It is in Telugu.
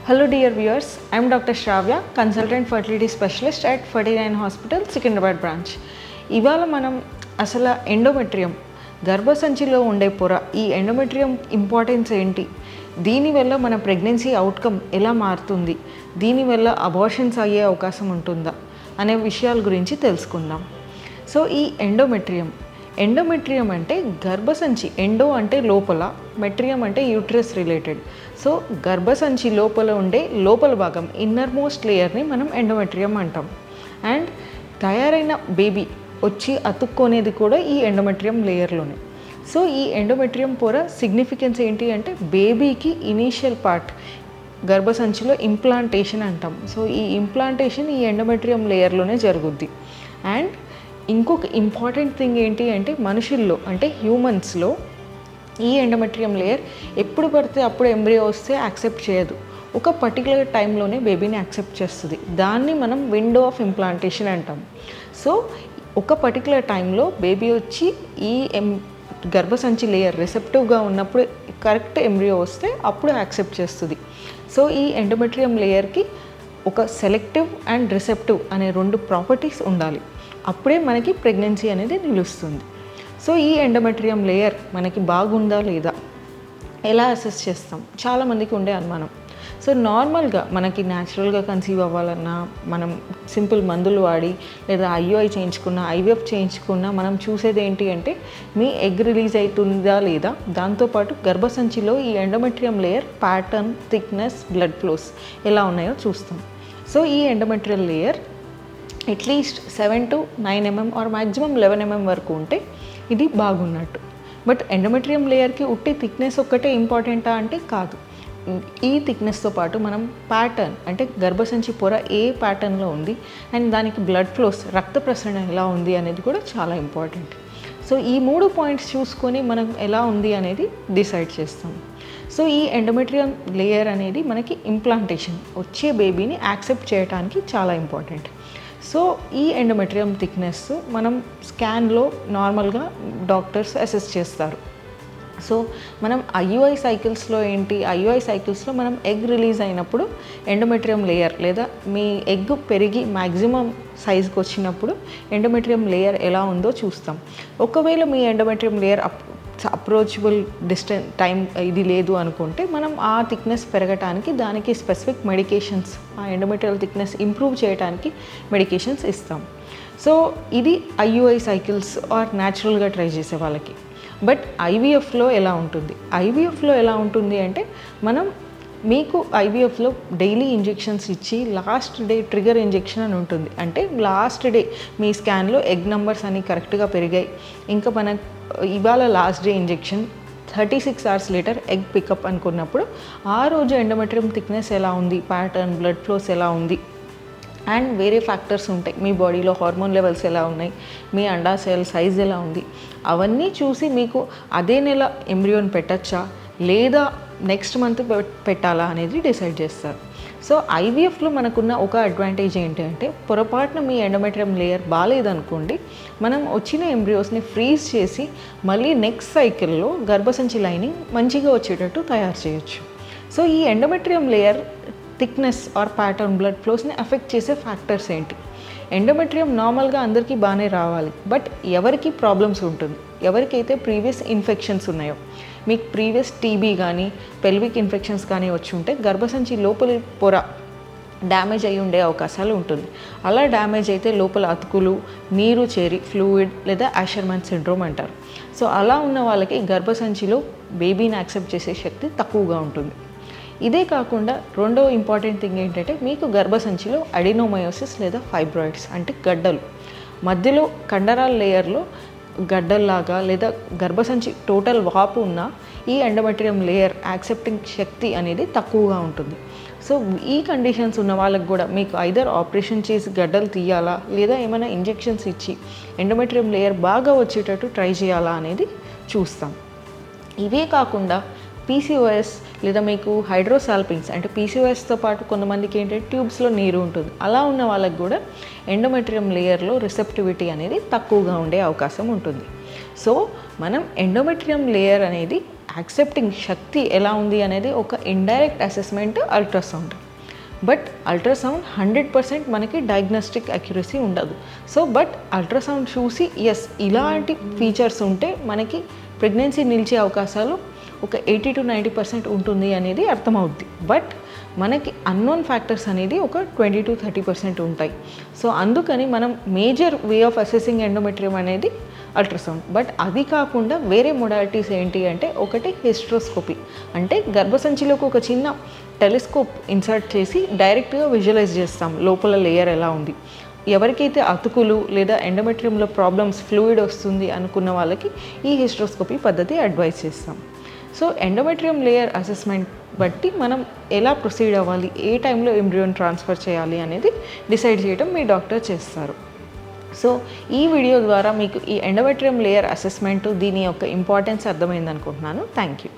Hello dear viewers, I am Dr. Shravya, consultant fertility specialist at 49 Hospital, Secunderabad branch. ఇవాళ మనం అసలు ఎండోమెట్రియం గర్భసంచిలో ఉండే పొర ఈ ఎండోమెట్రియం ఇంపార్టెన్స్ ఏంటి, దీనివల్ల మన ప్రెగ్నెన్సీ అవుట్కమ్ ఎలా మారుతుంది, దీనివల్ల అబార్షన్స్ అయ్యే అవకాశం ఉంటుందా అనే విషయాల గురించి తెలుసుకుందాం. సో ఈ ఎండోమెట్రియం అంటే గర్భసంచి, ఎండో అంటే లోపల, మెట్రియం అంటే యూట్రస్ రిలేటెడ్. సో గర్భసంచి లోపల ఉండే లోపల భాగం, ఇన్నర్ మోస్ట్ లేయర్ని మనం ఎండోమెట్రియం అంటాం. అండ్ తయారైన బేబీ వచ్చి అతుక్కొనేది కూడా ఈ ఎండోమెట్రియం లేయర్లోనే. సో ఈ ఎండోమెట్రియం పొర సిగ్నిఫికెన్స్ ఏంటి అంటే బేబీకి ఇనీషియల్ పార్ట్ గర్భసంచిలో ఇంప్లాంటేషన్ అంటాం. సో ఈ ఇంప్లాంటేషన్ ఈ ఎండోమెట్రియం లేయర్లోనే జరుగుద్ది. అండ్ ఇంకొక ఇంపార్టెంట్ థింగ్ ఏంటి అంటే మనుషుల్లో అంటే హ్యూమన్స్లో ఈ ఎండోమెట్రియం లేయర్ ఎప్పుడు పడితే అప్పుడు ఎంబ్రియో వస్తే యాక్సెప్ట్ చేయదు, ఒక పర్టికులర్ టైంలోనే బేబీని యాక్సెప్ట్ చేస్తుంది. దాన్ని మనం విండో ఆఫ్ ఇంప్లాంటేషన్ అంటాం. సో ఒక పర్టికులర్ టైంలో బేబీ వచ్చి ఈ గర్భసంచి లేయర్ రిసెప్టివ్గా ఉన్నప్పుడు కరెక్ట్ ఎంబ్రియో వస్తే అప్పుడు యాక్సెప్ట్ చేస్తుంది. సో ఈ ఎండోమెట్రియం లేయర్కి ఒక సెలెక్టివ్ అండ్ రిసెప్టివ్ అనే రెండు ప్రాపర్టీస్ ఉండాలి, అప్పుడే మనకి ప్రెగ్నెన్సీ అనేది నిలుస్తుంది. సో ఈ ఎండోమెట్రియం లేయర్ మనకి బాగుందా లేదా ఎలా అసెస్ చేస్తాం, చాలామందికి ఉండే అనుమానం. సో నార్మల్గా మనకి న్యాచురల్గా కన్సీవ్ అవ్వాలన్నా మనం సింపుల్ మందులు వాడి లేదా ఐయుఐ చేయించుకున్నా, ఐవీఎఫ్ చేయించుకున్నా మనం చూసేది ఏంటి అంటే మీ ఎగ్ రిలీజ్ అవుతుందా లేదా, దాంతోపాటు గర్భసంచిలో ఈ endometrium layer pattern, thickness, blood flows ఎలా ఉన్నాయో చూస్తాం. సో ఈ endometrial layer at least 7 to 9 mm or maximum 11 mm వరకు ఉంటే ఇది బాగున్నట్టు. బట్ ఎండోమెట్రియం లేయర్కి ఉట్టి థిక్నెస్ ఒక్కటే ఇంపార్టెంటా అంటే కాదు. ఈ థిక్నెస్తో పాటు మనం ప్యాటర్న్ అంటే గర్భసంచి పొర ఏ ప్యాటర్న్లో ఉంది అండ్ దానికి బ్లడ్ ఫ్లోస్, రక్త ప్రసరణ ఎలా ఉంది అనేది కూడా చాలా ఇంపార్టెంట్. సో ఈ 3 పాయింట్స్ చూసుకొని మనం ఎలా ఉంది అనేది డిసైడ్ చేస్తాం. సో ఈ ఎండోమెట్రియం లేయర్ అనేది మనకి ఇంప్లాంటేషన్ వచ్చే బేబీని యాక్సెప్ట్ చేయడానికి చాలా ఇంపార్టెంట్. సో ఈ ఎండోమెట్రియం థిక్నెస్ మనం స్కాన్లో నార్మల్గా డాక్టర్స్ అసెస్ చేస్తారు. సో మనం ఐయుఐ సైకిల్స్లో మనం ఎగ్ రిలీజ్ అయినప్పుడు ఎండోమెట్రియం లేయర్ లేదా మీ ఎగ్ పెరిగి మ్యాక్సిమం సైజ్కి వచ్చినప్పుడు ఎండోమెట్రియం లేయర్ ఎలా ఉందో చూస్తాం. ఒకవేళ మీ endometrium layer approachable distance time ఇది లేదు అనుకుంటే మనం ఆ థిక్నెస్ పెరగటానికి దానికి స్పెసిఫిక్ మెడికేషన్స్, ఆ ఎండోమెట్రియల్ థిక్నెస్ ఇంప్రూవ్ చేయడానికి మెడికేషన్స్ ఇస్తాం. సో ఇది ఐయుఐ సైకిల్స్ ఆర్ న్యాచురల్గా ట్రై చేసే వాళ్ళకి. బట్ ఐవీఎఫ్లో ఎలా ఉంటుంది అంటే మనం మీకు ఐవీఎఫ్లో డైలీ ఇంజెక్షన్స్ ఇచ్చి లాస్ట్ డే ట్రిగర్ ఇంజెక్షన్ అని ఉంటుంది. అంటే లాస్ట్ డే మీ స్కాన్లో ఎగ్ నెంబర్స్ అని కరెక్ట్గా పెరిగాయి, ఇంకా మన ఇవాళ last day injection, 36 hours later egg pickup అనుకున్నప్పుడు ఆ రోజు ఎండోమెట్రియం థిక్నెస్ ఎలా ఉంది, ప్యాటర్న్, బ్లడ్ ఫ్లోస్ ఎలా ఉంది అండ్ వేరే ఫ్యాక్టర్స్ ఉంటాయి, మీ బాడీలో హార్మోన్ లెవెల్స్ ఎలా ఉన్నాయి, మీ అండాశయాల సైజ్ ఎలా ఉంది, అవన్నీ చూసి మీకు అదే నెల ఎంబ్రియోని పెట్టచ్చా లేదా నెక్స్ట్ మంత్ పెట్టాలా అనేది డిసైడ్ చేస్తారు. సో ఐవీఎఫ్లో మనకున్న ఒక అడ్వాంటేజ్ ఏంటి అంటే పొరపాటున మీ ఎండోమెట్రియం లేయర్ బాగాలేదనుకోండి, మనం వచ్చిన ఎంబ్రియోస్ని ఫ్రీజ్ చేసి మళ్ళీ నెక్స్ట్ సైకిల్లో గర్భసంచి లైనింగ్ మంచిగా వచ్చేటట్టు తయారు చేయొచ్చు. సో ఈ endometrium layer thickness or pattern, blood ఫ్లోస్ని అఫెక్ట్ చేసే ఫ్యాక్టర్స్ ఏంటి? ఎండోమెట్రియం నార్మల్గా అందరికీ బాగానే రావాలి, బట్ ఎవరికి ప్రాబ్లమ్స్ ఉంటుంది, ఎవరికైతే ప్రీవియస్ ఇన్ఫెక్షన్స్ ఉన్నాయో, మీకు ప్రీవియస్ టీబీ కానీ పెల్విక్ ఇన్ఫెక్షన్స్ కానీ వచ్చి ఉంటే గర్భసంచి లోపలి పొర డ్యామేజ్ అయి ఉండే అవకాశాలు ఉంటుంది. అలా డ్యామేజ్ అయితే లోపల అతుకులు, నీరు చేరి ఫ్లూయిడ్ లేదా యాషర్మన్ సిండ్రోమ్ అంటారు. సో అలా ఉన్న వాళ్ళకి గర్భసంచిలో బేబీని యాక్సెప్ట్ చేసే శక్తి తక్కువగా ఉంటుంది. ఇదే కాకుండా రెండో ఇంపార్టెంట్ థింగ్ ఏంటంటే మీకు గర్భసంచిలో అడినోమయోసిస్ లేదా ఫైబ్రాయిడ్స్ అంటే గడ్డలు, మధ్యలో కండరాల లేయర్లో గడ్డల్లాగా లేదా గర్భసంచి టోటల్ వాపు ఉన్న ఈ ఎండోమెట్రియం లేయర్ యాక్సెప్టింగ్ శక్తి అనేది తక్కువగా ఉంటుంది. సో ఈ కండిషన్స్ ఉన్న వాళ్ళకి కూడా మీకు ఐదర్ ఆపరేషన్ చేసి గడ్డలు తీయాలా లేదా ఏమైనా ఇంజెక్షన్స్ ఇచ్చి ఎండోమెట్రియం లేయర్ బాగా వచ్చేటట్టు ట్రై చేయాలా అనేది చూస్తాం. ఇవే కాకుండా పీసీఓఎస్ లేదా మీకు హైడ్రోసాల్పింగ్స్ అంటే పీసీఓఎస్తో పాటు కొంతమందికి ఏంటంటే ట్యూబ్స్లో నీరు ఉంటుంది, అలా ఉన్న వాళ్ళకి కూడా ఎండోమెట్రియం లేయర్లో రిసెప్టివిటీ అనేది తక్కువగా ఉండే అవకాశం ఉంటుంది. సో మనం ఎండోమెట్రియం లేయర్ అనేది యాక్సెప్టింగ్ శక్తి ఎలా ఉంది అనేది ఒక indirect assessment ultrasound. But ultrasound 100% మనకి డయాగ్నోస్టిక్ అక్యురసీ ఉండదు. సో బట్ అల్ట్రాసౌండ్ చూసి ఎస్ ఇలాంటి ఫీచర్స్ ఉంటే మనకి ప్రెగ్నెన్సీ నిలిచే అవకాశాలు ఒక 80 to 90% ఉంటుంది అనేది అర్థమవుద్ది. బట్ మనకి అన్నోన్ ఫ్యాక్టర్స్ అనేది ఒక 20 to 30% ఉంటాయి. సో అందుకని మనం major way of assessing endometrium అనేది అల్ట్రాసౌండ్. బట్ అది కాకుండా వేరే మొడాలిటీస్ ఏంటి అంటే ఒకటి హిస్ట్రోస్కోపీ, అంటే గర్భసంచిలోకి ఒక చిన్న టెలిస్కోప్ ఇన్సర్ట్ చేసి డైరెక్ట్గా విజువలైజ్ చేస్తాం లోపల లేయర్ ఎలా ఉంది. ఎవరికైతే అతుకులు లేదా ఎండోమెట్రియంలో ప్రాబ్లమ్స్ ఫ్లూయిడ్ వస్తుంది అనుకున్న వాళ్ళకి ఈ హిస్ట్రోస్కోపీ పద్ధతి అడ్వైస్ చేస్తాం. సో ఎండోమెట్రియం లేయర్ అసెస్మెంట్ బట్టి మనం ఎలా ప్రొసీడ్ అవ్వాలి, ఏ టైంలో ఎంబ్రియోన్ ట్రాన్స్ఫర్ చేయాలి అనేది డిసైడ్ చేయడం మీ డాక్టర్ చేస్తారు. సో ఈ వీడియో ద్వారా మీకు ఈ ఎండోమెట్రియం లేయర్ అసెస్మెంట్ దీని యొక్క ఇంపార్టెన్స్ అర్థమైంది అనుకుంటున్నాను. Thank you.